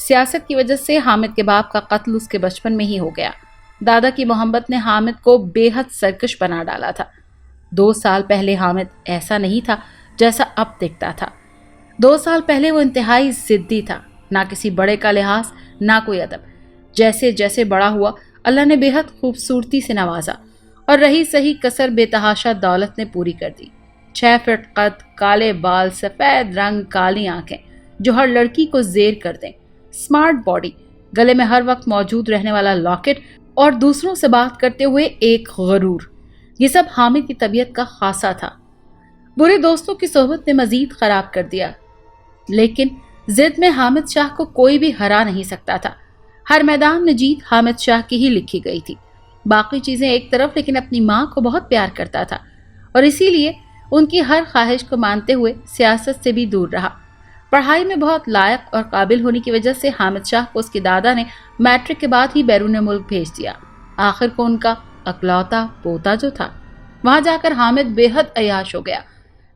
سیاست کی وجہ سے حامد کے باپ کا قتل اس کے بچپن میں ہی ہو گیا۔ دادا کی محبت نے حامد کو بے حد سرکش بنا ڈالا تھا۔ 2 سال پہلے حامد ایسا نہیں تھا جیسا اب دکھتا تھا۔ 2 سال پہلے وہ انتہائی ضدی تھا، نہ کسی بڑے کا لحاظ، نہ کوئی ادب۔ جیسے جیسے بڑا ہوا، اللہ نے بے حد خوبصورتی سے نوازا، اور رہی صحیح کسر بے تحاشا دولت نے پوری کر دی۔ 6 فٹ قد، کالے بال، سفید رنگ، کالی آنکھیں جو ہر لڑکی کو زیر کر دیں، سمارٹ باڈی، گلے میں ہر وقت موجود رہنے والا لاکٹ، اور دوسروں سے بات کرتے ہوئے ایک غرور، یہ سب حامد کی طبیعت کا خاصہ تھا۔ برے دوستوں کی صحبت نے مزید خراب کر دیا، لیکن ضد میں حامد شاہ کو کوئی بھی ہرا نہیں سکتا تھا۔ ہر میدان میں جیت حامد شاہ کی ہی لکھی گئی تھی۔ باقی چیزیں ایک طرف، لیکن اپنی ماں کو بہت پیار کرتا تھا، اور اسی لیے ان کی ہر خواہش کو مانتے ہوئے سیاست سے بھی دور رہا۔ پڑھائی میں بہت لائق اور قابل ہونے کی وجہ سے حامد شاہ کو اس کے دادا نے میٹرک کے بعد ہی بیرون ملک بھیج دیا۔ آخر کو ان کا اکلوتا پوتا جو تھا، وہاں جا کر حامد بے حد عیاش ہو گیا،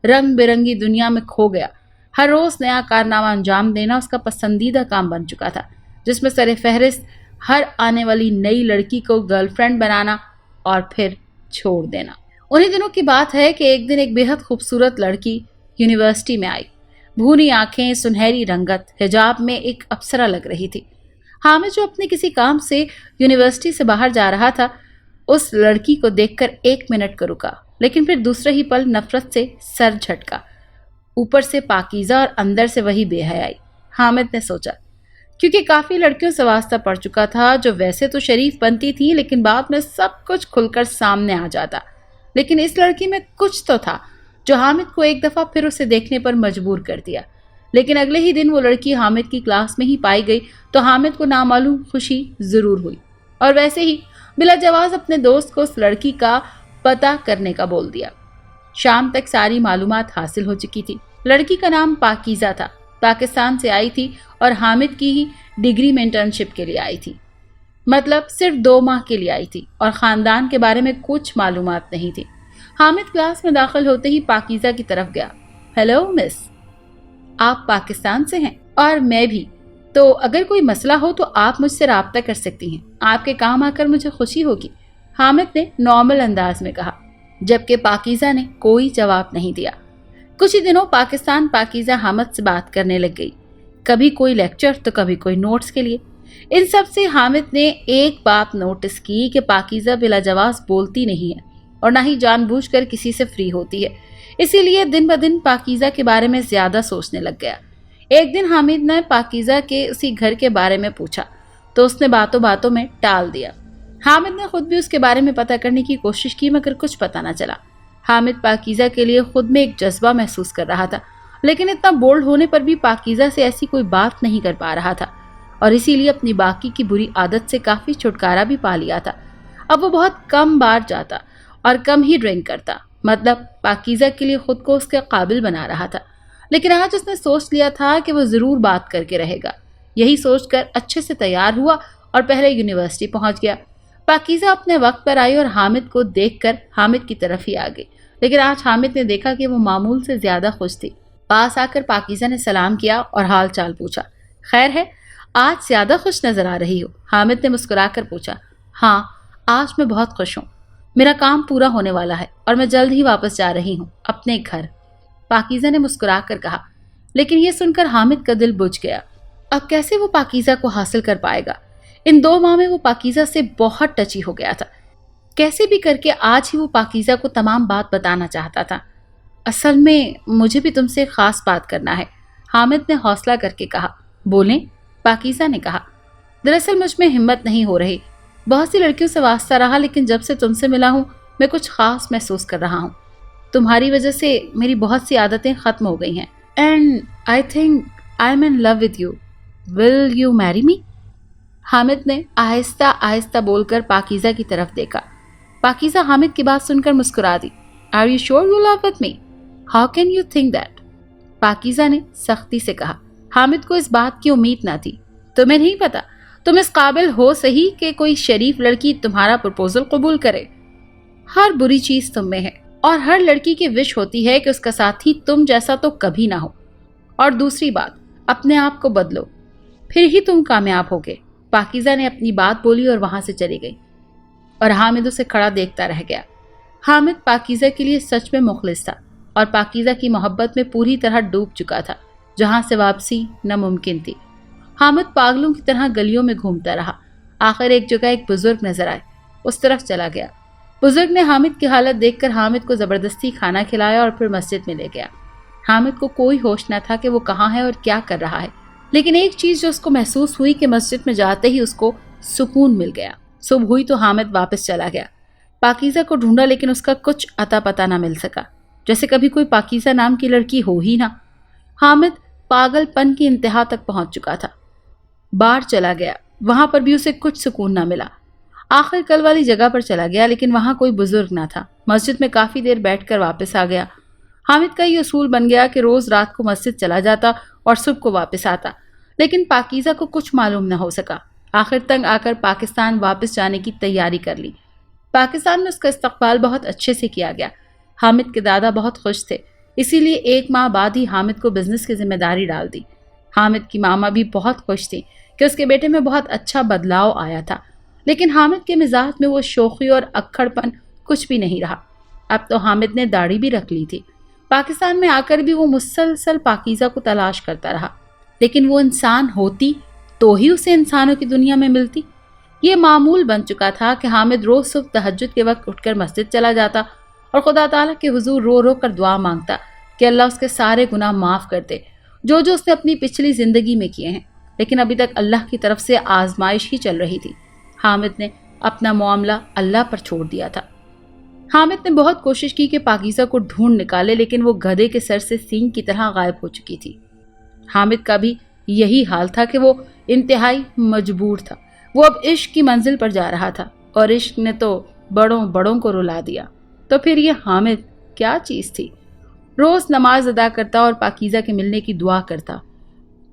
رنگ برنگی دنیا میں کھو گیا۔ ہر روز نیا کارنامہ انجام دینا اس کا پسندیدہ کام بن چکا تھا، جس میں سر فہرست ہر آنے والی نئی لڑکی کو گرل فرینڈ بنانا اور پھر چھوڑ دینا۔ انہی دنوں کی بات ہے کہ ایک دن ایک بے حد خوبصورت لڑکی یونیورسٹی میں آئی۔ بھونی آنکھیں، سنہری رنگت، حجاب میں ایک اپسرا لگ رہی تھی۔ حامد جو اپنے کسی کام سے یونیورسٹی سے باہر جا رہا تھا، اس لڑکی کو دیکھ کر 1 منٹ کو رکا، لیکن پھر دوسرے ہی پل نفرت سے سر جھٹکا۔ اوپر سے پاکیزہ اور اندر سے وہی بے حیائی۔ حامد نے سوچا، کیونکہ کافی لڑکیوں سے واسطہ پڑ چکا تھا جو ویسے تو شریف بنتی تھی، لیکن بعد میں سب کچھ کھل کر سامنے آ جاتا، لیکن اس لڑکی میں کچھ تو تھا جو حامد کو ایک دفعہ پھر اسے دیکھنے پر مجبور کر دیا۔ لیکن اگلے ہی دن وہ لڑکی حامد کی کلاس میں ہی پائی گئی تو حامد کو نامعلوم خوشی ضرور ہوئی، اور ویسے ہی بلا جواز اپنے دوست کو اس لڑکی کا پتہ کرنے کا بول دیا۔ شام تک ساری معلومات حاصل ہو چکی تھی۔ لڑکی کا نام پاکیزہ تھا، پاکستان سے آئی تھی اور حامد کی ہی ڈگری میں انٹرنشپ کے لیے آئی تھی، مطلب صرف 2 ماہ کے لیے آئی تھی، اور خاندان کے بارے میں کچھ معلومات نہیں تھی۔ حامد کلاس میں داخل ہوتے ہی پاکیزہ کی طرف گیا۔ ہیلو مس، آپ پاکستان سے ہیں؟ اور میں بھی، تو اگر کوئی مسئلہ ہو تو آپ مجھ سے رابطہ کر سکتی ہیں، آپ کے کام آ کر مجھے خوشی ہوگی، حامد نے نارمل انداز میں کہا، جبکہ پاکیزہ نے کوئی جواب نہیں دیا۔ کچھ ہی دنوں پاکستان پاکیزہ حامد سے بات کرنے لگ گئی، کبھی کوئی لیکچر تو کبھی کوئی نوٹس کے لیے۔ ان سب سے حامد نے ایک بات نوٹس کی کہ پاکیزہ بلا جواز بولتی نہیں ہے اور نہ ہی جان بوجھ کر کسی سے فری ہوتی ہے، اسی لیے دن بدن پاکیزہ کے بارے میں زیادہ سوچنے لگ گیا۔ ایک دن حامد نے پاکیزہ کے اسی گھر کے بارے میں پوچھا تو اس نے باتوں باتوں میں ٹال دیا۔ حامد نے خود بھی اس کے بارے میں پتہ کرنے کی کوشش کی، مگر کچھ پتہ نہ چلا۔ حامد پاکیزہ کے لیے خود میں ایک جذبہ محسوس کر رہا تھا، لیکن اتنا بولڈ ہونے پر بھی پاکیزہ سے ایسی کوئی بات نہیں کر پا رہا تھا، اور اسی لیے اپنی باقی کی بری عادت سے کافی چھٹکارا بھی پا لیا تھا۔ اب وہ بہت کم بار جاتا اور کم ہی ڈرنک کرتا، مطلب پاکیزہ کے لیے خود کو اس کے قابل بنا رہا تھا۔ لیکن آج اس نے سوچ لیا تھا کہ وہ ضرور بات کر کے رہے گا۔ یہی سوچ کر اچھے سے تیار ہوا اور پہلے یونیورسٹی پہنچ گیا۔ پاکیزہ اپنے وقت پر آئی اور حامد کو دیکھ کر حامد کی طرف ہی آ گئی، لیکن آج حامد نے دیکھا کہ وہ معمول سے زیادہ خوش تھی۔ پاس آ کر پاکیزہ نے سلام کیا اور حال چال پوچھا۔ خیر ہے، آج زیادہ خوش نظر آ رہی ہو، حامد نے مسکرا کر پوچھا۔ ہاں، آج میں بہت خوش ہوں، میرا کام پورا ہونے والا ہے اور میں جلد ہی واپس جا رہی ہوں اپنے گھر، پاکیزہ نے مسکرا کر کہا۔ لیکن یہ سن کر حامد کا دل بجھ گیا۔ اب کیسے وہ پاکیزہ کو حاصل کر پائے گا؟ ان 2 ماہ میں وہ پاکیزہ سے بہت ٹچی ہو گیا تھا۔ کیسے بھی کر کے آج ہی وہ پاکیزہ کو تمام بات بتانا چاہتا تھا۔ اصل میں مجھے بھی تم سے ایک خاص بات کرنا ہے، حامد نے حوصلہ کر کے کہا۔ بولیں، پاکیزہ نے کہا۔ دراصل مجھ میں ہمت نہیں ہو رہی، بہت سی لڑکیوں سے واسطہ رہا، لیکن جب سے تم سے ملا ہوں میں کچھ خاص محسوس کر رہا ہوں۔ تمہاری وجہ سے میری بہت سی عادتیں ختم ہو گئی ہیں، and I think I'm in love with you will, you یو میری می؟ حامد نے آہستہ آہستہ بول کر پاکیزہ کی طرف دیکھا۔ پاکیزہ حامد کی بات سن کر مسکرا دی۔ Are you sure you love with me? How can you think that? Pakeeza نے سختی سے کہا۔ حامد کو اس بات کی امید نہ تھی۔ تمہیں نہیں پتا، تم اس قابل ہو صحیح کہ کوئی شریف لڑکی تمہارا پرپوزل قبول کرے؟ ہر بری چیز تم میں ہے، اور ہر لڑکی کی وش ہوتی ہے کہ اس کا ساتھی تم جیسا تو کبھی نہ ہو۔ اور دوسری بات، اپنے آپ کو بدلو، پھر ہی تم کامیاب ہوگے۔ پاکیزہ نے اپنی بات بولی اور وہاں سے چلی گئی اور حامد اسے کھڑا دیکھتا رہ گیا۔ حامد پاکیزہ کے لیے سچ میں مخلص تھا اور پاکیزہ کی محبت میں پوری طرح ڈوب چکا تھا، جہاں سے واپسی ناممکن تھی۔ حامد پاگلوں کی طرح گلیوں میں گھومتا رہا۔ آخر ایک جگہ ایک بزرگ نظر آئے، اس طرف چلا گیا۔ بزرگ نے حامد کی حالت دیکھ کر حامد کو زبردستی کھانا کھلایا اور پھر مسجد میں لے گیا۔ حامد کو کوئی ہوش نہ تھا کہ وہ کہاں ہے اور کیا کر رہا ہے، لیکن ایک چیز جو اس کو محسوس ہوئی کہ مسجد میں جاتے ہی اس کو سکون مل گیا۔ صبح ہوئی تو حامد واپس چلا گیا۔ پاکیزہ کو ڈھونڈا لیکن اس کا کچھ اتا پتا نہ مل سکا، جیسے کبھی کوئی پاکیزہ نام کی لڑکی ہو ہی نہ۔ حامد پاگل پن کی انتہا تک پہنچ چکا تھا۔ بار چلا گیا، وہاں پر بھی اسے کچھ سکون نہ ملا۔ آخر کل والی جگہ پر چلا گیا لیکن وہاں کوئی بزرگ نہ تھا۔ مسجد میں کافی دیر بیٹھ کر واپس آ گیا۔ حامد کا یہ اصول بن گیا کہ روز رات کو مسجد چلا جاتا اور صبح کو واپس آتا، لیکن پاکیزہ کو کچھ معلوم نہ ہو سکا۔ آخر تنگ آ کر پاکستان واپس جانے کی تیاری کر لی۔ پاکستان میں اس کا استقبال بہت اچھے سے کیا گیا۔ حامد کے دادا بہت خوش تھے، اسی لیے 1 ماہ بعد ہی حامد کو بزنس کی ذمہ داری ڈال دی۔ حامد کی ماما بھی بہت خوش تھی کہ اس کے بیٹے میں بہت اچھا بدلاؤ آیا تھا، لیکن حامد کے مزاج میں وہ شوخی اور اکھڑ پن کچھ بھی نہیں رہا۔ اب تو حامد نے داڑھی بھی رکھ لی تھی۔ پاکستان میں آ کر بھی وہ مسلسل پاکیزہ کو تلاش کرتا رہا، لیکن وہ انسان ہوتی تو ہی اسے انسانوں کی دنیا میں ملتی۔ یہ معمول بن چکا تھا کہ حامد روز صبح تہجد کے وقت اٹھ کر مسجد چلا جاتا اور خدا تعالیٰ کے حضور رو رو کر دعا مانگتا کہ اللہ اس کے سارے گناہ معاف کر دے جو اس نے اپنی پچھلی زندگی میں کیے ہیں، لیکن ابھی تک اللہ کی طرف سے آزمائش ہی چل رہی تھی۔ حامد نے اپنا معاملہ اللہ پر چھوڑ دیا تھا۔ حامد نے بہت کوشش کی کہ پاکیزہ کو ڈھونڈ نکالے، لیکن وہ گدھے کے سر سے سینگ کی طرح غائب ہو چکی تھی۔ حامد کا بھی یہی حال تھا کہ وہ انتہائی مجبور تھا۔ وہ اب عشق کی منزل پر جا رہا تھا اور عشق نے تو بڑوں بڑوں کو رلا دیا، تو پھر یہ حامد کیا چیز تھی؟ روز نماز ادا کرتا اور پاکیزہ کے ملنے کی دعا کرتا،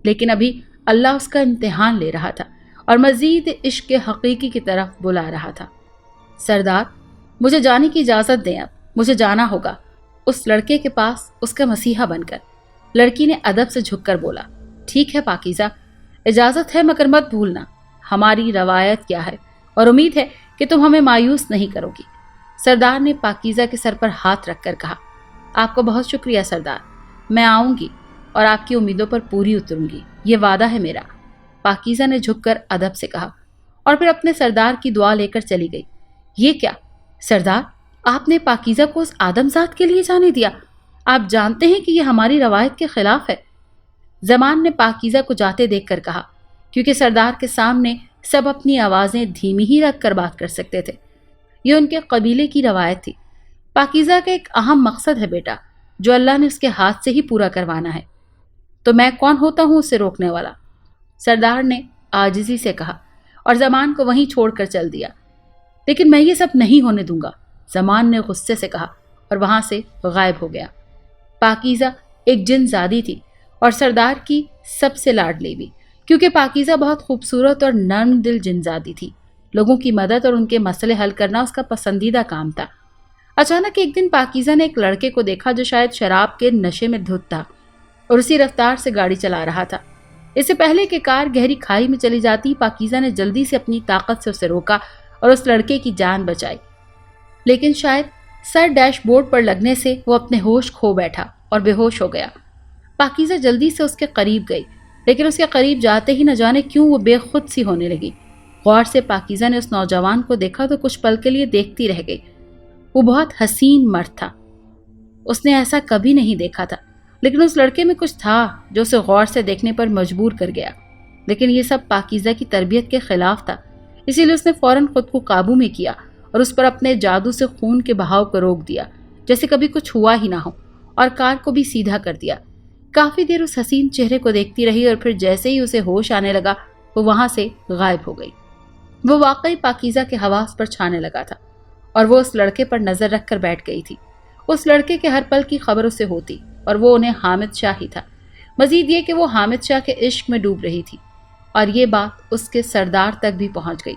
لیکن ابھی اللہ اس کا امتحان لے رہا تھا اور مزید عشق کے حقیقی کی طرف بلا رہا تھا۔ سردار، مجھے جانے کی اجازت دیں، اب مجھے جانا ہوگا اس لڑکے کے پاس، اس کا مسیحا بن کر۔ لڑکی نے ادب سے جھک کر بولا، ٹھیک ہے پاکیزہ، اجازت ہے، مگر مت بھولنا ہماری روایت کیا ہے، اور امید ہے کہ تم ہمیں مایوس نہیں کرو گی۔ سردار نے پاکیزہ کے سر پر ہاتھ رکھ کر کہا، آپ کو بہت شکریہ سردار، میں آؤں گی اور آپ کی امیدوں پر پوری اتروں گی، یہ وعدہ ہے میرا۔ پاکیزہ نے جھک کر ادب سے کہا اور پھر اپنے سردار کی دعا لے کر چلی گئی۔ یہ کیا سردار، آپ نے پاکیزہ کو اس آدم ذات کے لیے جانے دیا؟ آپ جانتے ہیں کہ یہ ہماری روایت کے خلاف ہے۔ زمان نے پاکیزہ کو جاتے دیکھ کر کہا، کیونکہ سردار کے سامنے سب اپنی آوازیں دھیمی ہی رکھ کر بات کر سکتے تھے۔ یہ ان کے قبیلے کی روایت تھی۔ پاکیزہ کا ایک اہم مقصد ہے بیٹا، جو اللہ نے اس کے ہاتھ سے ہی پورا کروانا ہے، تو میں کون ہوتا ہوں اسے روکنے والا؟ سردار نے عاجزی سے کہا اور زمان کو وہیں چھوڑ کر چل دیا۔ لیکن میں یہ سب نہیں ہونے دوں گا، زمان نے غصے سے کہا اور وہاں سے غائب ہو گیا۔ پاکیزہ ایک جن زادی تھی اور سردار کی سب سے لاڈلی بھی، کیونکہ پاکیزہ بہت خوبصورت اور نرم دل جن زادی تھی۔ لوگوں کی مدد اور ان کے مسئلے حل کرنا اس کا پسندیدہ کام تھا۔ اچانک ایک دن پاکیزہ نے ایک لڑکے کو دیکھا جو شاید شراب کے نشے میں دھت تھا اور اسی رفتار سے گاڑی چلا رہا تھا۔ اس سے پہلے کہ کار گہری کھائی میں چلی جاتی، پاکیزہ نے جلدی سے اپنی طاقت سے اسے روکا اور اس لڑکے کی جان بچائی، لیکن شاید سر ڈیش بورڈ پر لگنے سے وہ اپنے ہوش کھو بیٹھا اور بے ہوش ہو گیا۔ پاکیزہ جلدی سے اس کے قریب گئی، لیکن اس کے قریب جاتے ہی نہ جانے کیوں وہ بے خود سی ہونے لگی۔ غور سے پاکیزہ نے اس نوجوان کو دیکھا تو کچھ پل کے لیے دیکھتی رہ گئی۔ وہ بہت حسین مرد تھا، اس نے ایسا کبھی نہیں دیکھا تھا، لیکن اس لڑکے میں کچھ تھا جو اسے غور سے دیکھنے پر مجبور کر گیا۔ لیکن یہ سب پاکیزہ کی تربیت کے خلاف تھا، اسی لیے اس نے فوراً خود کو قابو میں کیا اور اس پر اپنے جادو سے خون کے بہاؤ کو روک دیا جیسے کبھی کچھ ہوا ہی نہ ہو، اور کار کو بھی سیدھا کر دیا۔ کافی دیر اس حسین چہرے کو دیکھتی رہی اور پھر جیسے ہی اسے ہوش آنے لگا وہ وہاں سے غائب ہو گئی۔ وہ واقعی پاکیزہ کے حواس پر چھانے لگا تھا اور وہ اس لڑکے پر نظر رکھ کر بیٹھ گئی تھی۔ اس لڑکے کے ہر پل کی خبر اسے ہوتی اور وہ انہیں حامد شاہ ہی تھا۔ مزید یہ کہ وہ حامد شاہ کے عشق میں ڈوب رہی تھی، اور یہ بات اس کے سردار تک بھی پہنچ گئی۔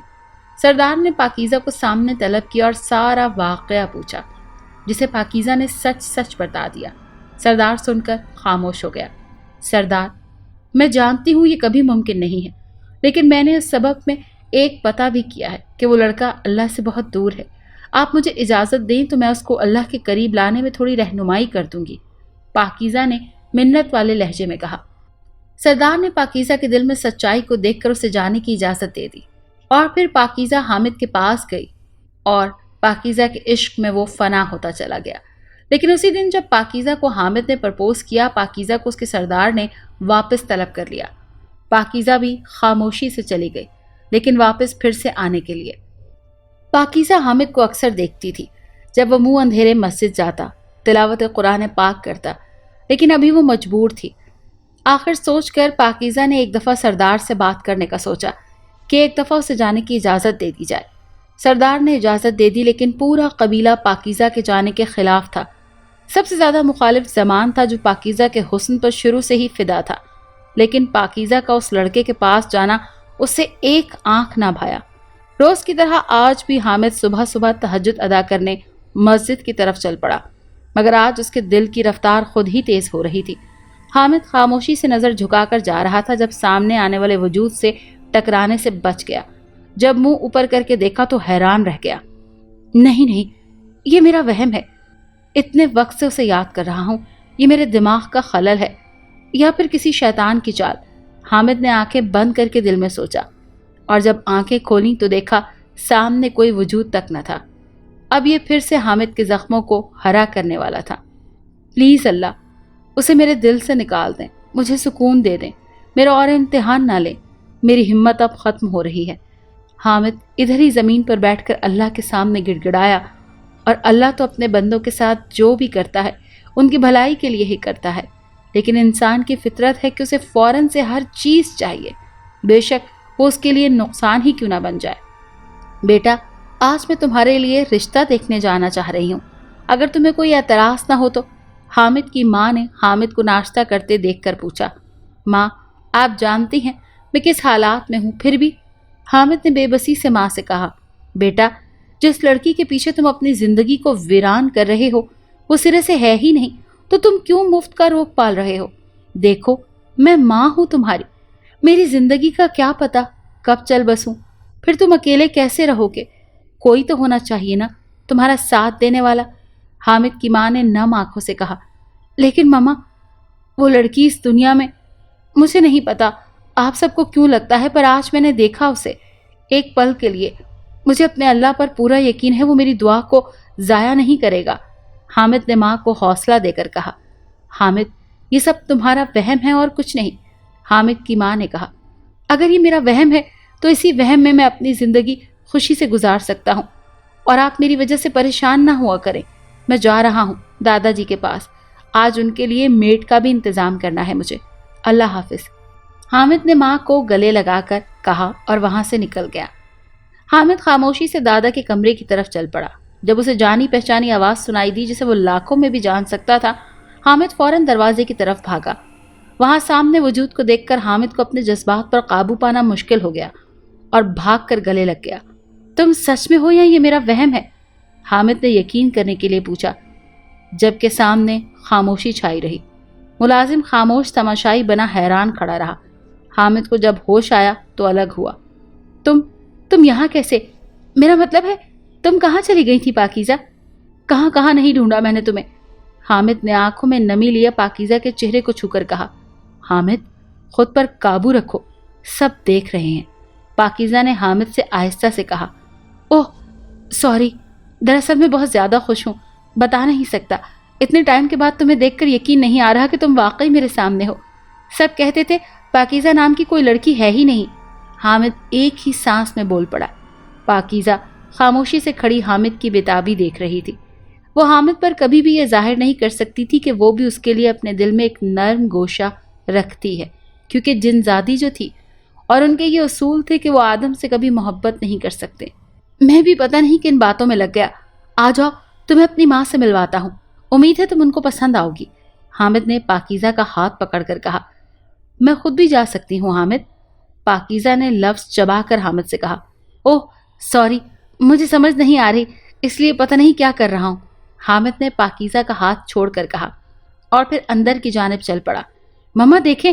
سردار نے پاکیزہ کو سامنے طلب کیا اور سارا واقعہ پوچھا، جسے پاکیزہ نے سچ سچ بتا دیا۔ سردار سن کر خاموش ہو گیا۔ سردار، میں جانتی ہوں یہ کبھی ممکن نہیں ہے، لیکن میں نے اس سبق میں ایک پتہ بھی کیا ہے کہ وہ لڑکا اللہ سے بہت دور ہے۔ آپ مجھے اجازت دیں تو میں اس کو اللہ کے قریب لانے میں تھوڑی رہنمائی کر دوں گی، پاکیزہ نے منت والے لہجے میں کہا۔ سردار نے پاکیزہ کے دل میں سچائی کو دیکھ کر اسے جانے کی اجازت دے دی، اور پھر پاکیزہ حامد کے پاس گئی اور پاکیزہ کے عشق میں وہ فنا ہوتا چلا گیا۔ لیکن اسی دن جب پاکیزہ کو حامد نے پرپوز کیا، پاکیزہ کو اس کے سردار نے واپس طلب کر لیا۔ پاکیزہ بھی خاموشی سے چلی گئی، لیکن واپس پھر سے آنے کے لیے۔ پاکیزہ حامد کو اکثر دیکھتی تھی جب وہ منہ اندھیرے مسجد جاتا، تلاوت قرآن پاک کرتا، لیکن ابھی وہ مجبور تھی۔ آخر سوچ کر پاکیزہ نے ایک دفعہ سردار سے بات کرنے کا سوچا کہ ایک دفعہ اسے جانے کی اجازت دے دی جائے۔ سردار نے اجازت دے دی، لیکن پورا قبیلہ پاکیزہ کے جانے کے خلاف تھا۔ سب سے زیادہ مخالف زمان تھا، جو پاکیزہ کے حسن پر شروع سے ہی فدا تھا، لیکن پاکیزہ کا اس لڑکے کے پاس جانا اس سے ایک آنکھ نہ بھایا۔ روز کی طرح آج بھی حامد صبح صبح تہجد ادا کرنے مسجد کی طرف چل پڑا، مگر آج اس کے دل کی رفتار خود ہی تیز ہو رہی تھی۔ حامد خاموشی سے نظر جھکا کر جا رہا تھا، جب سامنے آنے والے وجود سے ٹکرانے سے بچ گیا۔ جب منہ اوپر کر کے دیکھا تو حیران رہ گیا۔ نہیں، یہ میرا وہم ہے۔ اتنے وقت سے اسے یاد کر رہا ہوں، یہ میرے دماغ کا خلل ہے یا پھر کسی شیطان کی چال۔ حامد نے آنکھیں بند کر کے دل میں سوچا، اور جب آنکھیں کھولیں تو دیکھا سامنے کوئی وجود تک نہ تھا۔ اب یہ پھر سے حامد کے زخموں کو ہرا کرنے والا تھا۔ پلیز اللہ، اسے میرے دل سے نکال دیں، مجھے سکون دے دیں، میرا اور امتحان نہ لیں، میری ہمت اب ختم ہو رہی ہے۔ حامد ادھر ہی زمین پر بیٹھ کر اللہ کے سامنے گڑ گڑایا، اور اللہ تو اپنے بندوں کے ساتھ جو بھی کرتا ہے ان کی بھلائی کے لیے ہی کرتا ہے، لیکن انسان کی فطرت ہے کہ اسے فوراً سے ہر چیز چاہیے، بے شک وہ اس کے لیے نقصان ہی کیوں نہ بن جائے۔ بیٹا، آج میں تمہارے لیے رشتہ دیکھنے جانا چاہ رہی ہوں، اگر تمہیں کوئی اعتراض نہ ہو تو۔ حامد کی ماں نے حامد کو ناشتہ کرتے دیکھ کر پوچھا۔ ماں، آپ جانتی ہیں میں کس حالات میں ہوں، پھر بھی۔ حامد نے بے بسی سے ماں سے کہا، بیٹا، جس لڑکی کے پیچھے تم اپنی زندگی کو ویران کر رہے ہو وہ سرے سے ہے ہی نہیں، تو تم کیوں مفت کا روگ پال رہے ہو؟ دیکھو، میں ماں ہوں تمہاری، میری زندگی کا کیا پتا کب چل بسوں، پھر تم اکیلے کیسے رہو گے؟ کوئی تو ہونا چاہیے نا تمہارا ساتھ دینے والا۔ حامد کی ماں نے نم آنکھوں سے کہا، لیکن ماما، وہ لڑکی اس دنیا میں، مجھے نہیں پتا آپ سب کو کیوں لگتا ہے، پر آج میں نے دیکھا اسے ایک پل کے لیے، مجھے اپنے اللہ پر پورا یقین ہے وہ میری دعا کو ضائع نہیں کرے گا۔ حامد نے ماں کو حوصلہ دے کر کہا۔ حامد، یہ سب تمہارا وہم ہے اور کچھ نہیں۔ حامد کی ماں نے کہا، اگر یہ میرا وہم ہے تو اسی وہم میں اپنی زندگی خوشی سے گزار سکتا ہوں، اور آپ میری وجہ سے پریشان نہ ہوا کریں۔ میں جا رہا ہوں دادا جی کے پاس، آج ان کے لیے میٹ کا بھی انتظام کرنا ہے مجھے۔ اللہ حافظ۔ حامد نے ماں کو گلے لگا کر کہا اور وہاں سے نکل گیا۔ حامد خاموشی سے دادا کے کمرے کی طرف چل پڑا۔ جب اسے جانی پہچانی آواز سنائی دی جسے وہ لاکھوں میں بھی جان سکتا تھا، حامد فوراً دروازے کی طرف بھاگا۔ وہاں سامنے وجود کو دیکھ کر حامد کو اپنے جذبات پر قابو پانا مشکل ہو گیا اور بھاگ کر گلے لگ گیا۔ تم سچ میں ہو یا یہ میرا وہم ہے؟ حامد نے یقین کرنے کے لیے پوچھا، جبکہ سامنے خاموشی چھائی رہی۔ ملازم خاموش تماشائی بنا حیران کھڑا رہا۔ حامد کو جب ہوش آیا تو الگ ہوا۔ تم یہاں کیسے؟ میرا مطلب ہے تم کہاں چلی گئی تھی پاکیزہ؟ کہاں نہیں ڈھونڈا میں نے تمہیں۔ حامد نے آنکھوں میں نمی لیا پاکیزہ کے چہرے کو چھو کر کہا، حامد، خود پر قابو رکھو، سب دیکھ رہے ہیں۔ پاکیزہ نے حامد سے آہستہ سے کہا، اوہ سوری، دراصل میں بہت زیادہ خوش ہوں، بتا نہیں سکتا، اتنے ٹائم کے بعد تمہیں دیکھ کر یقین نہیں آ رہا کہ تم واقعی میرے سامنے ہو۔ سب کہتے تھے پاکیزہ نام کی کوئی لڑکی ہے ہی نہیں۔ حامد ایک ہی سانس میں بول پڑا۔ پاکیزہ خاموشی سے کھڑی حامد کی بےتابی دیکھ رہی تھی۔ وہ حامد پر کبھی بھی یہ ظاہر نہیں کر سکتی تھی کہ وہ بھی اس کے لیے اپنے دل میں ایک نرم گوشہ رکھتی ہے، کیونکہ جن زادی جو تھی، اور ان کے یہ اصول تھے کہ وہ آدم سے کبھی محبت نہیں کر سکتے۔ میں بھی پتہ نہیں کن باتوں میں لگ گیا۔ آ جاؤ، تمہیں اپنی ماں سے ملواتا ہوں، امید ہے تم ان کو پسند آؤ گی۔ حامد نے پاکیزہ کا ہاتھ پکڑ کر کہا۔ میں خود بھی جا سکتی ہوں حامد۔ پاکیزہ نے لفظ چبا کر حامد سے کہا۔ اوہ سوری، مجھے سمجھ نہیں آ رہی، اس لیے پتہ نہیں کیا کر رہا ہوں۔ حامد نے پاکیزہ کا ہاتھ چھوڑ کر کہا اور پھر اندر کی جانب چل پڑا۔ مما دیکھیں،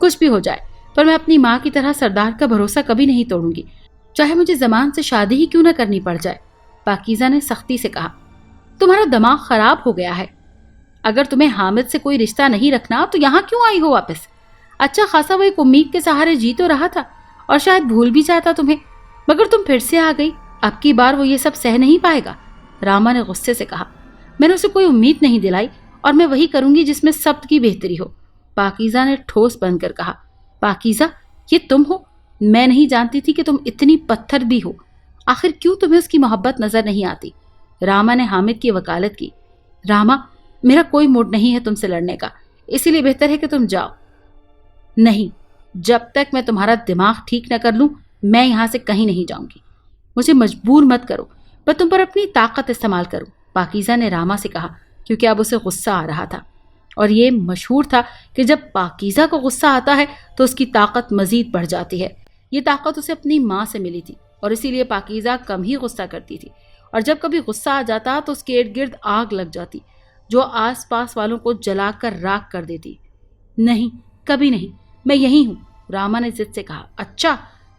کچھ بھی ہو جائے، پر میں اپنی ماں کی طرح سردار کا بھروسہ کبھی نہیں توڑوں گی، چاہے مجھے زمان سے شادی ہی کیوں نہ کرنی پڑ جائے۔ پاکیزہ نے سختی سے کہا، تمہارا دماغ خراب ہو گیا ہے، اگر تمہیں حامد سے کوئی رشتہ نہیں رکھنا تو یہاں کیوں آئی ہو واپس؟ اچھا خاصا وہ ایک امید کے سہارے جی تو رہا تھا اور شاید بھول بھی جاتا تمہیں، مگر تم پھر سے آ گئی۔ اب کی بار وہ یہ سب سہ نہیں پائے گا۔ راما نے غصے سے کہا، میں نے اسے کوئی امید نہیں دلائی اور میں وہی کروں گی جس میں سب کی بہتری ہو۔ پاکیزہ نے ٹھوس بن کر کہا، پاکیزہ یہ تم ہو؟ میں نہیں جانتی تھی کہ تم اتنی پتھر بھی ہو۔ آخر کیوں تمہیں اس کی محبت نظر نہیں آتی؟ راما نے حامد کی وکالت کی، راما میرا کوئی موڈ نہیں ہے تم سے لڑنے کا، اسی لیے بہتر ہے کہ تم جاؤ۔ نہیں، جب تک میں تمہارا دماغ ٹھیک نہ کر لوں میں یہاں سے کہیں نہیں جاؤں گی۔ مجھے مجبور مت کرو، میں تم پر اپنی طاقت استعمال کروں، پاکیزہ نے راما سے کہا، کیونکہ اب اسے غصہ آ رہا تھا، اور یہ مشہور تھا کہ جب پاکیزہ کو غصہ آتا ہے تو اس کی طاقت مزید بڑھ جاتی ہے۔ یہ طاقت اسے اپنی ماں سے ملی تھی اور اسی لیے پاکیزہ کم ہی غصہ کرتی تھی، اور جب کبھی غصہ آ جاتا تو اس کے ارد گرد آگ لگ جاتی جو آس پاس والوں کو جلا کر راکھ کر دیتی۔ نہیں، کبھی نہیں، میں یہی ہوں، راما نے ضد سے کہا۔ اچھا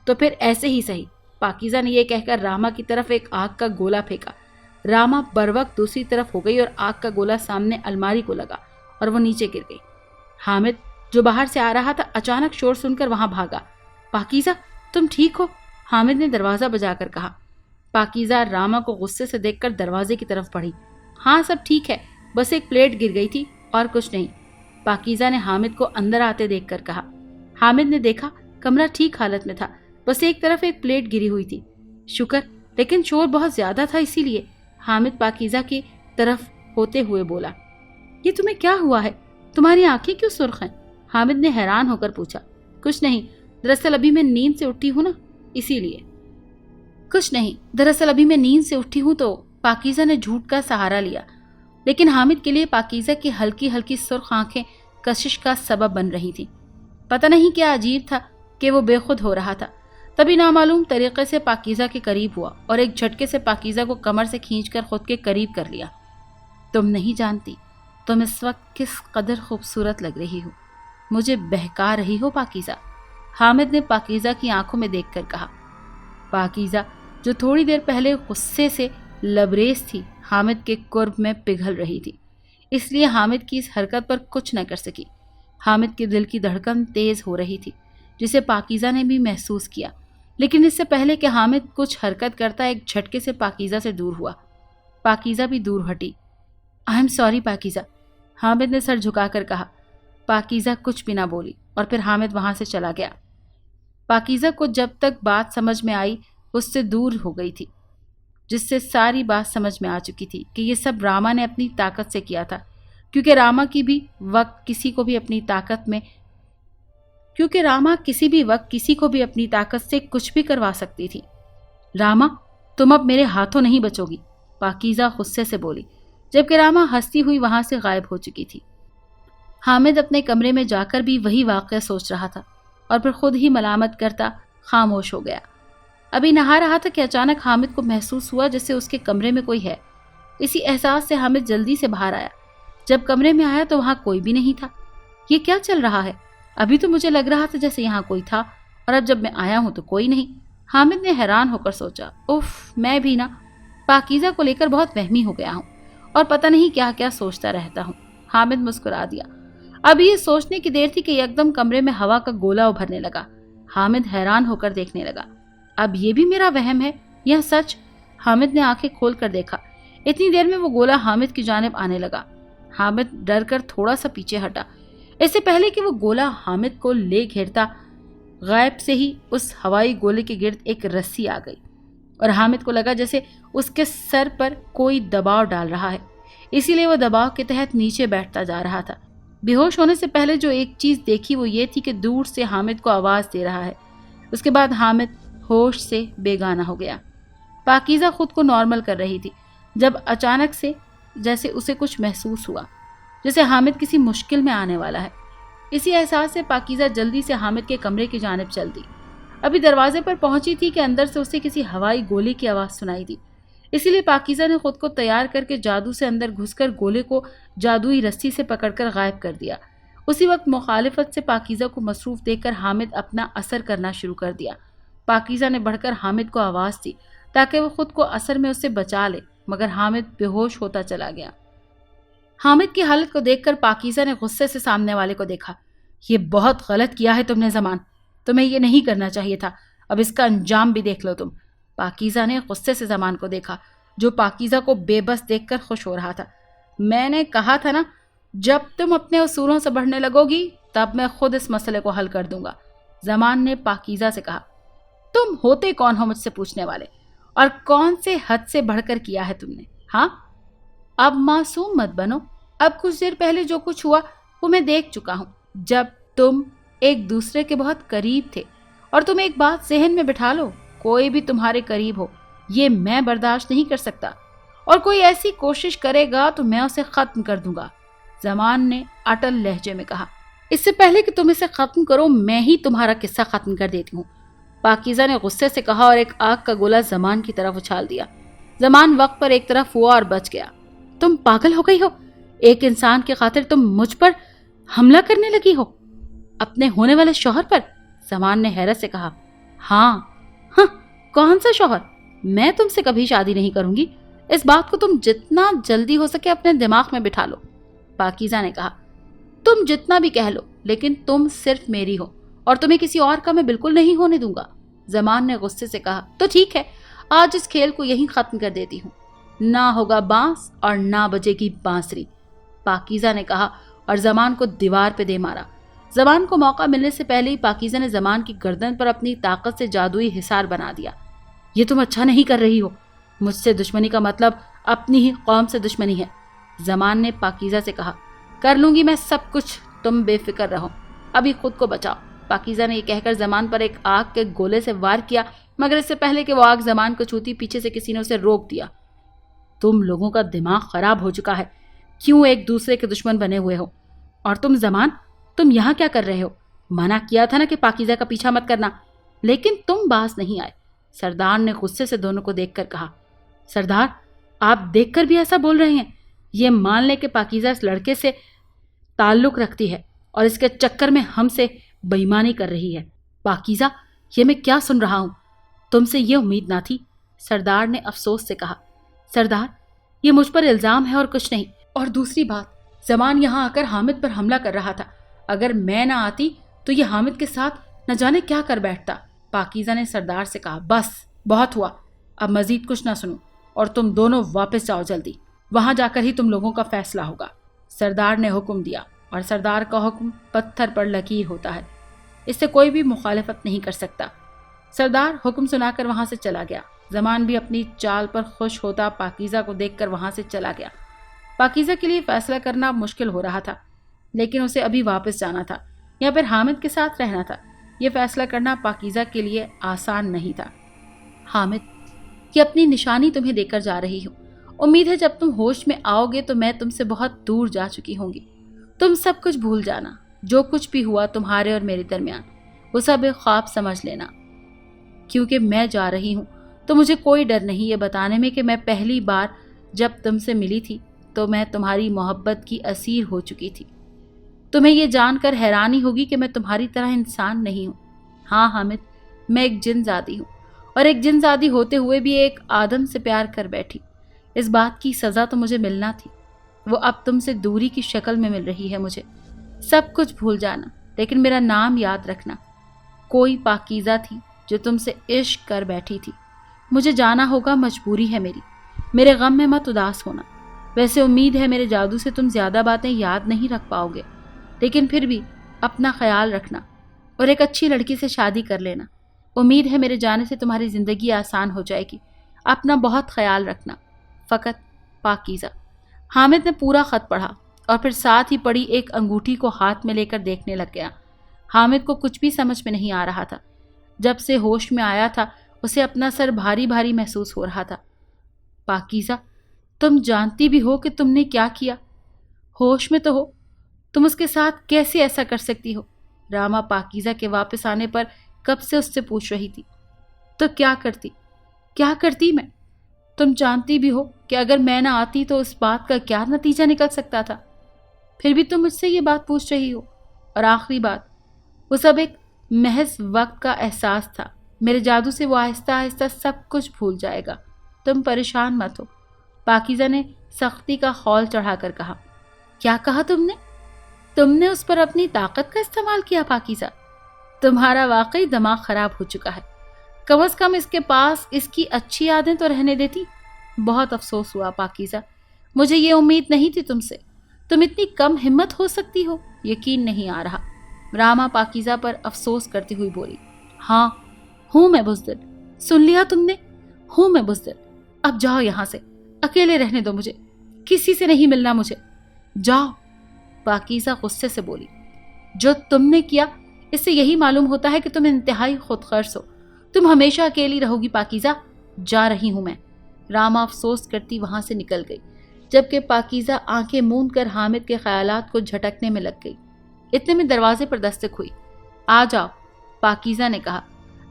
تو پھر ایسے ہی صحیح، پاکیزہ نے یہ کہہ کر راما کی طرف ایک آگ کا گولا پھینکا۔ راما بروقت دوسری طرف ہو گئی اور آگ کا گولا سامنے الماری کو لگا اور وہ نیچے گر گئی۔ حامد جو باہر سے آ رہا تھا اچانک شور سن کر وہاں بھاگا۔ پاکیزہ تم ٹھیک ہو؟ حامد نے دروازہ بجا کر کہا۔ پاکیزہ راما کو غصے سے دیکھ کر دروازے کی طرف بڑھی۔ ہاں سب ٹھیک ہے، بس ایک پلیٹ گر گئی تھی اور کچھ نہیں، پاکیزہ نے حامد کو اندر آتے دیکھ کر کہا۔ حامد نے دیکھا کمرہ ٹھیک حالت میں تھا، بس ایک طرف ایک پلیٹ گری ہوئی تھی۔ شکر، لیکن شور بہت زیادہ تھا اسی لیے۔ حامد پاکیزہ کی طرف ہوتے ہوئے بولا، یہ تمہیں کیا ہوا ہے؟ تمہاری آنکھیں کیوں سرخ ہیں؟ حامد نے حیران ہو کر پوچھا۔ کچھ نہیں، دراصل ابھی میں نیند سے اٹھی ہوں نا، اسی لیے۔ کچھ نہیں، دراصل ابھی میں نیند سے اٹھی ہوں تو پاکیزہ نے جھوٹ کا سہارا لیا، لیکن حامد کے لیے پاکیزہ کی ہلکی ہلکی سرخ آنکھیں کشش کا سبب بن رہی تھیں۔ پتہ نہیں کیا عجیب تھا کہ وہ بے خود ہو رہا تھا، تبھی نامعلوم طریقے سے پاکیزہ کے قریب ہوا اور ایک جھٹکے سے پاکیزہ کو کمر سے کھینچ کر خود کے قریب کر لیا۔ تم نہیں جانتی تم اس وقت کس قدر خوبصورت لگ رہی ہو، مجھے بہکا رہی ہو پاکیزہ، حامد نے پاکیزہ کی آنکھوں میں دیکھ کر کہا۔ پاکیزہ جو تھوڑی دیر پہلے غصے سے لبریز تھی حامد کے قرب میں پگھل رہی تھی، اس لیے حامد کی اس حرکت پر کچھ نہ کر سکی۔ حامد کے دل کی دھڑکن تیز ہو رہی تھی جسے پاکیزہ نے بھی محسوس کیا، لیکن اس سے پہلے کہ حامد کچھ حرکت کرتا ایک جھٹکے سے پاکیزہ سے دور ہوا۔ پاکیزہ بھی دور ہٹی۔ آئی ایم سوری پاکیزہ، حامد نے سر جھکا کر کہا۔ پاکیزہ کچھ بھی نہ بولی اور پھر حامد وہاں سے چلا گیا۔ پاکیزہ کو جب تک بات سمجھ میں آئی اس سے دور ہو گئی تھی، جس سے ساری بات سمجھ میں آ چکی تھی کہ یہ سب راما نے اپنی طاقت سے کیا تھا، کیونکہ راما کسی بھی وقت کسی کو بھی اپنی طاقت سے کچھ بھی کروا سکتی تھی۔ راما تم اب میرے ہاتھوں نہیں بچو گی، پاکیزہ غصے سے بولی، جبکہ راما ہنستی ہوئی وہاں سے غائب ہو چکی تھی۔ حامد اپنے کمرے میں جا کر بھی وہی واقعہ سوچ رہا تھا اور پھر خود ہی ملامت کرتا خاموش ہو گیا۔ ابھی نہا رہا تھا کہ اچانک حامد کو محسوس ہوا جیسے اس کے کمرے میں کوئی ہے۔ اسی احساس سے حامد جلدی سے باہر آیا۔ جب کمرے میں آیا تو وہاں کوئی بھی نہیں تھا۔ یہ کیا چل رہا ہے؟ ابھی تو مجھے لگ رہا تھا جیسے یہاں کوئی تھا اور اب جب میں آیا ہوں تو کوئی نہیں۔ حامد نے حیران ہو کر سوچا، اف، میں بھی نا پاکیزہ کو لے کر بہت وہمی ہو گیا ہوں اور پتہ نہیں کیا کیا سوچتا رہتا ہوں۔ حامد مسکرا دیا۔ اب یہ سوچنے کی دیر تھی کہ یکدم کمرے میں ہوا کا گولا ابھرنے لگا۔ حامد حیران ہو کر دیکھنے لگا۔ اب یہ بھی میرا وہم ہے یا سچ؟ حامد نے آنکھیں کھول کر دیکھا۔ اتنی دیر میں وہ گولا حامد کی جانب آنے لگا۔ حامد ڈر کر تھوڑا سا پیچھے ہٹا۔ اس سے پہلے کہ وہ گولا حامد کو لے گھیرتا، غائب سے ہی اس ہوائی گولے کے گرد ایک رسی آ گئی اور حامد کو لگا جیسے اس کے سر پر کوئی دباؤ ڈال رہا ہے، اسی لیے وہ دباؤ کے تحت نیچے بیٹھتا جا رہا تھا۔ بے ہوش ہونے سے پہلے جو ایک چیز دیکھی وہ یہ تھی کہ دور سے حامد کو آواز دے رہا ہے۔ اس کے بعد حامد ہوش سے بیگانہ ہو گیا۔ پاکیزہ خود کو نارمل کر رہی تھی جب اچانک سے جیسے اسے کچھ محسوس ہوا، جیسے حامد کسی مشکل میں آنے والا ہے۔ اسی احساس سے پاکیزہ جلدی سے حامد کے کمرے کی جانب چل دی۔ ابھی دروازے پر پہنچی تھی کہ اندر سے اسے کسی ہوائی گولے کی آواز سنائی دی، اسی لیے پاکیزہ نے خود کو تیار کر کے جادو سے اندر گھس کر گولے کو جادوئی رسی سے پکڑ کر غائب کر دیا۔ اسی وقت مخالفت سے پاکیزہ کو مصروف دیکھ کر حامد اپنا اثر کرنا شروع کر دیا۔ پاکیزہ نے بڑھ کر حامد کو آواز دی تاکہ وہ خود کو اثر میں اس سے بچا لے، مگر حامد بے ہوش ہوتا چلا گیا۔ حامد کی حالت کو دیکھ کر پاکیزہ نے غصے سے سامنے والے کو دیکھا۔ یہ بہت غلط کیا ہے تم نے زمان، تمہیں یہ نہیں کرنا چاہیے تھا، اب اس کا انجام بھی دیکھ لو تم۔ پاکیزہ نے غصے سے زمان کو دیکھا جو پاکیزہ کو بے بس دیکھ کر خوش ہو رہا تھا۔ میں نے کہا تھا نا، جب تم اپنے اصولوں سے بڑھنے لگو گی تب میں خود اس مسئلے کو حل کر دوں گا۔ زمان نے پاکیزہ سے کہا، تم ہوتے کون ہو مجھ سے پوچھنے والے، اور کون سے حد سے بڑھ کر کیا ہے تم نے؟ ہاں، اب معصوم مت بنو، اب کچھ دیر پہلے جو کچھ ہوا وہ میں دیکھ چکا ہوں۔ جب تم ایک دوسرے کے بہت قریب تھے، اور تم ایک بات ذہن میں بٹھا لو، کوئی بھی تمہارے قریب ہو یہ میں برداشت نہیں کر سکتا، اور کوئی ایسی کوشش کرے گا تو میں اسے ختم کر دوں گا۔ زمان نے اٹل لہجے میں کہا، اس سے پہلے کہ تم اسے ختم کرو میں ہی تمہارا قصہ ختم کر دیتی ہوں۔ پاکیزہ نے غصے سے کہا اور ایک آگ کا گولا زمان کی طرف اچھال دیا۔ زمان وقت پر ایک طرف ہوا اور بچ گیا۔ تم پاگل ہو گئی ہو، ایک انسان کی خاطر تم مجھ پر حملہ کرنے لگی ہو، اپنے ہونے والے شوہر پر؟ زمان نے حیرت سے کہا، ہاں کون سا شوہر؟ میں تم سے کبھی شادی نہیں کروں گی، اس بات کو تم جتنا جلدی ہو سکے اپنے دماغ میں بٹھا لو۔ پاکیزہ نے کہا، تم جتنا بھی کہہ لو لیکن تم صرف میری ہو، اور تمہیں کسی اور کا میں بالکل نہیں ہونے دوں گا۔ زمان نے غصے سے کہا، تو ٹھیک ہے، آج اس کھیل کو یہیں ختم کر دیتی ہوں، نہ ہوگا بانس اور نہ بجے گی بانسری، پاکیزہ نے کہا اور زمان کو دیوار پہ دے مارا۔ زمان کو موقع ملنے سے پہلے ہی پاکیزہ نے زمان کی گردن پر اپنی طاقت سے جادوئی حصار بنا دیا۔ یہ تم اچھا نہیں کر رہی ہو، مجھ سے دشمنی کا مطلب اپنی ہی قوم سے دشمنی ہے۔ زمان نے پاکیزہ سے کہا، کر لوں گی میں سب کچھ، تم بے فکر رہو، ابھی خود کو بچاؤ۔ پاکیزہ نے یہ کہہ کر زمان پر ایک آگ کے گولے سے وار کیا، مگر اس سے پہلے کہ وہ آگ زمان کو چھوتی پیچھے سے کسی نے اسے روک دیا۔ تم لوگوں کا دماغ خراب ہو چکا ہے، کیوں ایک دوسرے کے دشمن بنے ہوئے ہو؟ اور تم زمان، تم یہاں کیا کر رہے ہو؟ منع کیا تھا نا کہ پاکیزہ کا پیچھا مت کرنا، لیکن تم باز نہیں آئے۔ سردار نے غصے سے دونوں کو دیکھ کر کہا، سردار آپ دیکھ کر بھی ایسا بول رہے ہیں؟ یہ مان لے کہ پاکیزہ اس لڑکے سے تعلق رکھتی ہے اور اس کے چکر میں ہم سے بے ایمانی کر رہی ہے۔ پاکیزہ، یہ میں کیا سن رہا ہوں؟ تم سے یہ امید نہ تھی۔ سردار نے افسوس سے کہا، سردار یہ مجھ پر الزام ہے اور کچھ نہیں، اور دوسری بات، زمان یہاں آ کر حامد پر حملہ کر رہا تھا، اگر میں نہ آتی تو یہ حامد کے ساتھ نہ جانے کیا کر بیٹھتا۔ پاکیزہ نے سردار سے کہا، بس بہت ہوا، اب مزید کچھ نہ سنو، اور تم دونوں واپس جاؤ جلدی، وہاں جا کر ہی تم لوگوں کا فیصلہ ہوگا۔ سردار نے حکم دیا، اور سردار کا حکم پتھر پر لکیر ہوتا ہے، اس سے کوئی بھی مخالفت نہیں کر سکتا۔ سردار حکم سنا کر وہاں سے چلا گیا۔ زمان بھی اپنی چال پر خوش ہوتا پاکیزہ کو دیکھ کر وہاں سے چلا گیا۔ پاکیزہ کے لیے فیصلہ کرنا مشکل ہو رہا تھا، لیکن اسے ابھی واپس جانا تھا یا پھر حامد کے ساتھ رہنا تھا۔ یہ فیصلہ کرنا پاکیزہ کے لیے آسان نہیں تھا۔ حامد، یہ اپنی نشانی تمہیں دے کر جا رہی ہوں، امید ہے جب تم ہوش میں آؤ گے تو میں تم سے بہت دور جا چکی ہوں گی۔ تم سب کچھ بھول جانا، جو کچھ بھی ہوا تمہارے اور میرے درمیان وہ سب ایک خواب سمجھ لینا، کیونکہ میں جا رہی ہوں تو مجھے کوئی ڈر نہیں یہ بتانے میں کہ میں پہلی بار جب تم سے ملی تھی تو میں تمہاری محبت کی اسیر ہو چکی تھی۔ تمہیں یہ جان کر حیرانی ہوگی کہ میں تمہاری طرح انسان نہیں ہوں۔ ہاں حامد، میں ایک جن زادی ہوں، اور ایک جن زادی ہوتے ہوئے بھی ایک آدم سے پیار کر بیٹھی۔ اس بات کی سزا تو مجھے ملنا تھی، وہ اب تم سے دوری کی شکل میں مل رہی ہے مجھے۔ سب کچھ بھول جانا، لیکن میرا نام یاد رکھنا۔ کوئی پاکیزہ تھی جو تم سے عشق کر بیٹھی تھی۔ مجھے جانا ہوگا، مجبوری ہے میری، میرے غم میں مت اداس ہونا۔ ویسے امید ہے میرے جادو سے تم زیادہ باتیں یاد نہیں رکھ پاؤ گے، لیکن پھر بھی اپنا خیال رکھنا اور ایک اچھی لڑکی سے شادی کر لینا۔ امید ہے میرے جانے سے تمہاری زندگی آسان ہو جائے گی۔ اپنا بہت خیال رکھنا، فقط پاکیزہ۔ حامد نے پورا خط پڑھا اور پھر ساتھ ہی پڑی ایک انگوٹھی کو ہاتھ میں لے کر دیکھنے لگ گیا۔ حامد کو کچھ بھی سمجھ میں نہیں آ رہا تھا۔ جب سے ہوش میں آیا تھا اسے اپنا سر بھاری بھاری محسوس ہو رہا تھا۔ پاکیزہ، تم جانتی بھی ہو کہ تم نے کیا کیا؟ ہوش میں تو ہو، تم اس کے ساتھ کیسے ایسا کر سکتی ہو؟ راما پاکیزہ کے واپس آنے پر کب سے اس سے پوچھ رہی تھی۔ تو کیا کرتی میں؟ تم جانتی بھی ہو کہ اگر میں نہ آتی تو اس بات کا کیا نتیجہ نکل سکتا تھا، پھر بھی تم مجھ سے یہ بات پوچھ رہی ہو۔ اور آخری بات، وہ سب ایک محض وقت کا احساس تھا. میرے جادو سے وہ آہستہ آہستہ سب کچھ بھول جائے گا. تم پریشان مت ہو. پاکیزہ نے سختی کا خول چڑھا کر کہا. کیا کہا تم نے؟ تم نے اس پر اپنی طاقت کا استعمال کیا پاکیزہ؟ تمہارا واقعی دماغ خراب ہو چکا ہے. کم از کم اس کے پاس اس کی اچھی عادتیں تو رہنے دیتی. بہت افسوس ہوا پاکیزہ، مجھے یہ امید نہیں تھی تم سے. تم اتنی کم ہمت ہو سکتی ہو، یقین نہیں آ رہا. راما پاکیزہ پر افسوس کرتی ہوئی بولی. ہاں، ہوں میں بزدل. سن لیا تم نے؟ ہوں میں بزدل. اب جاؤ یہاں سے، اکیلے رہنے دو مجھے. کسی سے نہیں ملنا مجھے. جاؤ. پاکیزہ غصے سے بولی. جو تم نے کیا اس سے یہی معلوم ہوتا ہے کہ تم انتہائی خود غرض ہو. تم ہمیشہ اکیلی رہو گی پاکیزہ. جا رہی ہوں میں. راما افسوس کرتی وہاں سے نکل گئی، جبکہ پاکیزہ آنکھیں موند کر حامد کے خیالات کو جھٹکنے میں لگ گئی. اتنے میں دروازے پر دستک ہوئی. آ جاؤ، پاکیزہ نے کہا،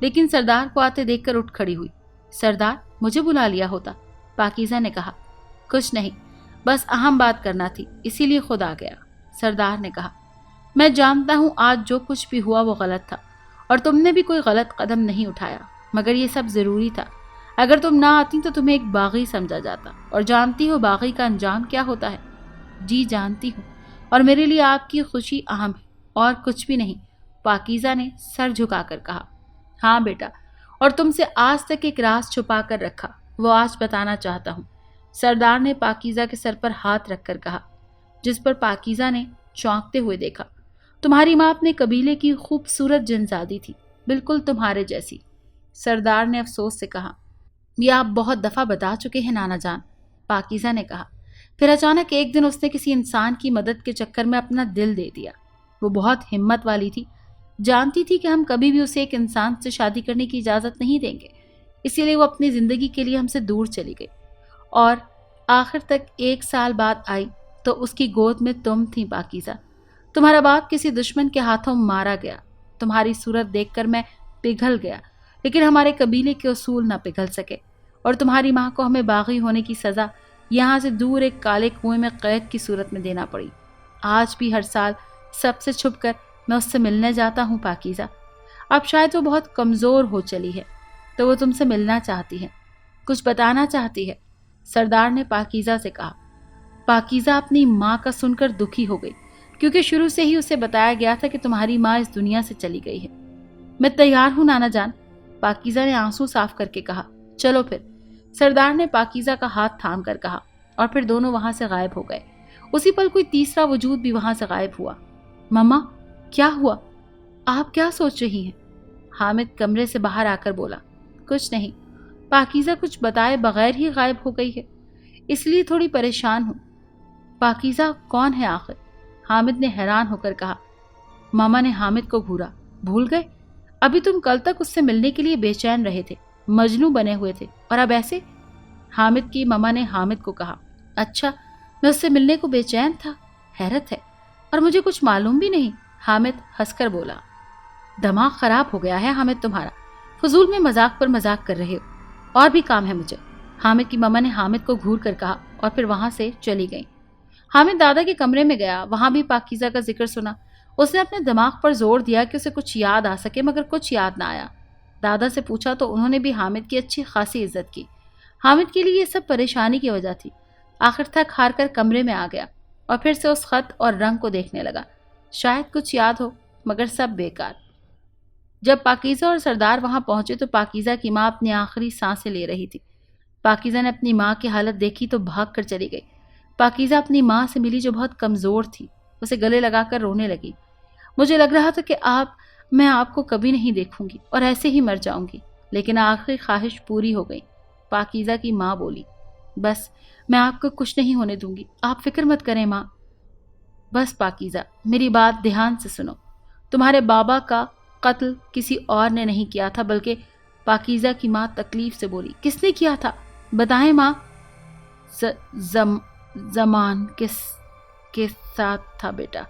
لیکن سردار کو آتے دیکھ کر اٹھ کھڑی ہوئی. سردار، مجھے بلا لیا ہوتا. پاکیزہ نے کہا. کچھ نہیں، بس اہم بات کرنا تھی، اسی لیے خود آ گیا. سردار نے کہا. میں جانتا ہوں آج جو کچھ بھی ہوا وہ غلط تھا، اور تم نے بھی کوئی غلط قدم نہیں اٹھایا، مگر یہ سب ضروری تھا. اگر تم نہ آتی تو تمہیں ایک باغی سمجھا جاتا، اور جانتی ہو باغی کا انجام کیا ہوتا ہے. جی جانتی ہوں، اور میرے لیے آپ کی خوشی اہم ہے اور کچھ بھی نہیں. پاکیزہ نے سر جھکا کر کہا. ہاں بیٹا، اور تم سے آج تک ایک راز چھپا کر رکھا، وہ آج بتانا چاہتا ہوں. سردار نے پاکیزہ کے سر پر ہاتھ رکھ کر کہا، جس پر پاکیزہ نے چونکتے ہوئے دیکھا. تمہاری ماں اپنے قبیلے کی خوبصورت جنزادی تھی، بالکل تمہارے جیسی. سردار نے افسوس سے کہا. یہ آپ بہت دفعہ بتا چکے ہیں نانا جان. پاکیزہ نے کہا. پھر اچانک ایک دن اس نے کسی انسان کی مدد کے چکر میں اپنا دل دے دیا. وہ بہت ہمت والی تھی، جانتی تھی کہ ہم کبھی بھی اسے ایک انسان سے شادی کرنے کی اجازت نہیں دیں گے، اسی لیے وہ اپنی زندگی کے لیے ہم سے دور چلی گئی، اور آخر تک 1 سال بعد آئی تو اس کی گود میں تم تھی پاکیزہ. تمہارا باپ کسی دشمن کے ہاتھوں مارا گیا. تمہاری صورت دیکھ کر میں پگھل گیا، لیکن ہمارے قبیلے کے اصول نہ پگھل سکے، اور تمہاری ماں کو ہمیں باغی ہونے کی سزا یہاں سے دور ایک کالے کنویں میں قید کی صورت میں دینا پڑی. آج بھی ہر سال سب سے چھپ کر میں اس سے ملنے جاتا ہوں پاکیزہ. اب شاید وہ بہت کمزور ہو چلی ہے، تو وہ تم سے ملنا چاہتی ہے، کچھ بتانا چاہتی ہے. سردار نے پاکیزہ سے کہا. پاکیزہ اپنی ماں کا سن کر دکھی ہو گئی، کیونکہ شروع سے ہی اسے بتایا گیا تھا کہ تمہاری ماں اس دنیا سے چلی گئی ہے. میں تیار ہوں نانا جان، پاکیزہ نے آنسو صاف کر کے کہا. چلو پھر. سردار نے پاکیزہ کا ہاتھ تھام کر کہا، اور پھر دونوں وہاں سے غائب ہو گئے. اسی پل کوئی تیسرا وجود بھی وہاں سے غائب ہوا. مما، کیا ہوا؟ آپ کیا سوچ رہی ہیں؟ حامد کمرے سے باہر آ کر بولا. کچھ نہیں، پاکیزہ کچھ بتائے بغیر ہی غائب ہو گئی ہے، اس لیے تھوڑی پریشان ہوں. پاکیزہ کون ہے آخر؟ حامد نے حیران ہو کر کہا. ماما نے حامد کو گھورا. بھول گئے؟ ابھی تم کل تک اس سے ملنے کے لیے بے چین رہے تھے، مجنوں بنے ہوئے تھے، اور اب ایسے؟ حامد کی ماما نے حامد کو کہا. اچھا، میں اس سے ملنے کو بے چین تھا؟ حیرت ہے، اور مجھے کچھ معلوم بھی نہیں. حامد ہنس کر بولا. دماغ خراب ہو گیا ہے حامد تمہارا، فضول میں مذاق پر مذاق کر رہے ہو، اور بھی کام ہے مجھے. حامد کی ماما نے حامد کو گھور کر کہا، اور پھر وہاں سے چلی گئیں. حامد دادا کے کمرے میں گیا، وہاں بھی پاکیزہ کا ذکر سنا. اس نے اپنے دماغ پر زور دیا کہ اسے کچھ یاد آ سکے، مگر کچھ یاد نہ آیا. دادا سے پوچھا تو انہوں نے بھی حامد کی اچھی خاصی عزت کی. حامد کے لیے یہ سب پریشانی کی وجہ تھی. آخر تک ہار کر کمرے میں آ گیا، اور پھر سے اس خط اور رنگ کو دیکھنے لگا. شاید کچھ یاد ہو، مگر سب بیکار. جب پاکیزہ اور سردار وہاں پہنچے تو پاکیزہ کی ماں اپنی آخری سانسیں لے رہی تھی. پاکیزہ نے اپنی ماں کی حالت دیکھی تو بھاگ کر چلی گئی. پاکیزہ اپنی ماں سے ملی جو بہت کمزور تھی، اسے گلے لگا کر رونے لگی. مجھے لگ رہا تھا کہ میں آپ کو کبھی نہیں دیکھوں گی اور ایسے ہی مر جاؤں گی، لیکن آخری خواہش پوری ہو گئی. پاکیزہ کی ماں بولی. بس میں آپ کو کچھ نہیں ہونے دوں گی، آپ فکر مت کریں ماں. بس پاکیزہ، میری بات دھیان سے سنو. تمہارے بابا کا قتل کسی اور نے نہیں کیا تھا، بلکہ پاکیزہ کی ماں تکلیف سے بولی. کس نے کیا تھا؟ بتائیں ماں. زمان کے ساتھ تھا بیٹا،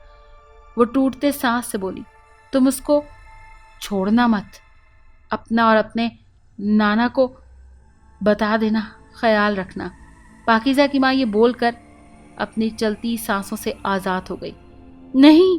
وہ ٹوٹتے سانس سے بولی. تم اس کو چھوڑنا مت، اپنا اور اپنے نانا کو بتا دینا، خیال رکھنا. پاکیزہ کی ماں یہ بول کر اپنی چلتی سانسوں سے آزاد ہو گئی. نہیں،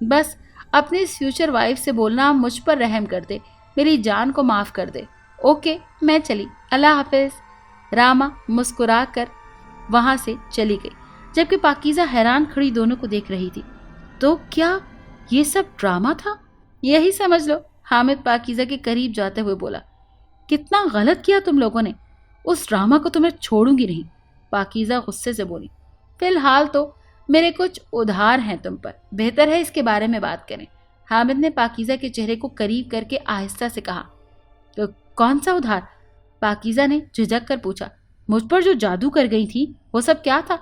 بس اپنی اس فیوچر وائف سے بولنا مجھ پر رحم کر دے، میری جان کو معاف کر دے۔ اوکے، میں چلی، اللہ حافظ۔ راما مسکرا کر وہاں سے چلی گئی، جبکہ پاکیزہ حیران کھڑی دونوں کو دیکھ رہی تھی۔ تو کیا یہ سب ڈرامہ تھا؟ یہی سمجھ لو، حامد پاکیزہ کے قریب جاتے ہوئے بولا۔ کتنا غلط کیا تم لوگوں نے، اس ڈرامہ کو تمہیں چھوڑوں گی نہیں، پاکیزہ غصے سے بولی۔ فی الحال تو میرے کچھ ادھار ہیں تم پر، بہتر ہے اس کے بارے میں بات کریں۔ حامد نے پاکیزہ کے چہرے کو قریب کر کے آہستہ سے کہا۔ تو کون سا ادھار؟ پاکیزہ نے جھجک کر پوچھا۔ مجھ پر جو جادو کر گئی تھی وہ سب کیا تھا؟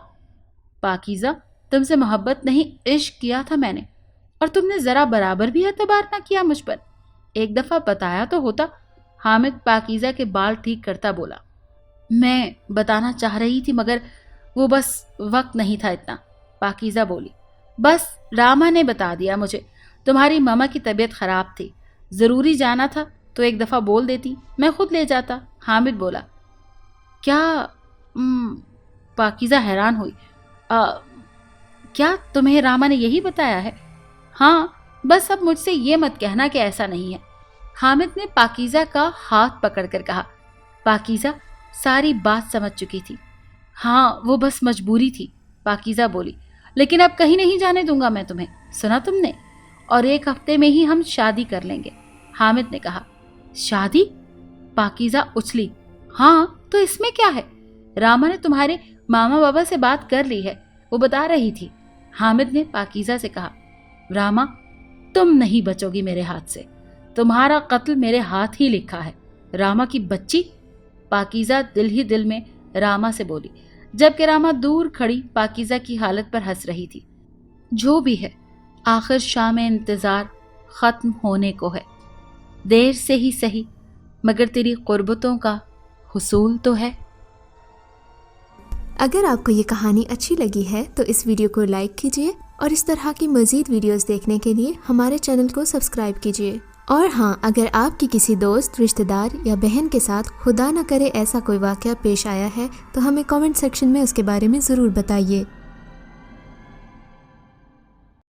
پاکیزہ، تم سے محبت نہیں عشق کیا تھا میں نے، اور تم نے ذرا برابر بھی اعتبار نہ کیا مجھ پر۔ ایک دفعہ بتایا تو ہوتا۔ حامد پاکیزہ کے بال ٹھیک کرتا بولا۔ میں بتانا چاہ رہی تھی مگر وہ بس وقت نہیں تھا اتنا، پاکیزہ بولی۔ بس راما نے بتا دیا مجھے، تمہاری ماما کی طبیعت خراب تھی، ضروری جانا تھا تو ایک دفعہ بول دیتی، میں خود لے جاتا، حامد بولا۔ کیا پاکیزہ حیران ہوئی۔ کیا تمہیں راما نے یہی بتایا ہے؟ ہاں، بس اب مجھ سے یہ مت کہنا کہ ایسا نہیں ہے، حامد نے پاکیزہ کا ہاتھ پکڑ کر کہا۔ پاکیزہ ساری بات سمجھ چکی تھی۔ ہاں، وہ بس مجبوری تھی، پاکیزہ بولی، لیکن اب کہیں نہیں جانے دوں گا میں تمہیں، سنا تم نے؟ اور 1 ہفتے میں ہی ہم شادی کر لیں گے، حامد نے کہا۔ شادی؟ پاکیزہ اچھلی۔ ہاں تو اس میں کیا ہے، راما نے تمہارے ماما بابا سے بات کر لی ہے، وہ بتا رہی تھی، حامد نے پاکیزہ سے کہا۔ راما، تم نہیں بچو گی میرے ہاتھ سے، تمہارا قتل میرے ہاتھ ہی لکھا ہے، راما کی بچی، پاکیزہ دل ہی دل میں راما سے بولی، جبکہ راما دور کھڑی پاکیزہ کی حالت پر ہنس رہی تھی۔ جو بھی ہے، آخر شام انتظار ختم ہونے کو ہے، دیر سے ہی صحیح مگر تیری قربتوں کا حصول تو ہے۔ اگر آپ کو یہ کہانی اچھی لگی ہے تو اس ویڈیو کو لائک کیجیے، اور اس طرح کی مزید ویڈیوز دیکھنے کے لیے ہمارے چینل کو سبسکرائب کیجیے۔ اور ہاں، اگر آپ کی کسی دوست، رشتہ دار یا بہن کے ساتھ خدا نہ کرے ایسا کوئی واقعہ پیش آیا ہے تو ہمیں کامنٹ سیکشن میں اس کے بارے میں ضرور بتائیے۔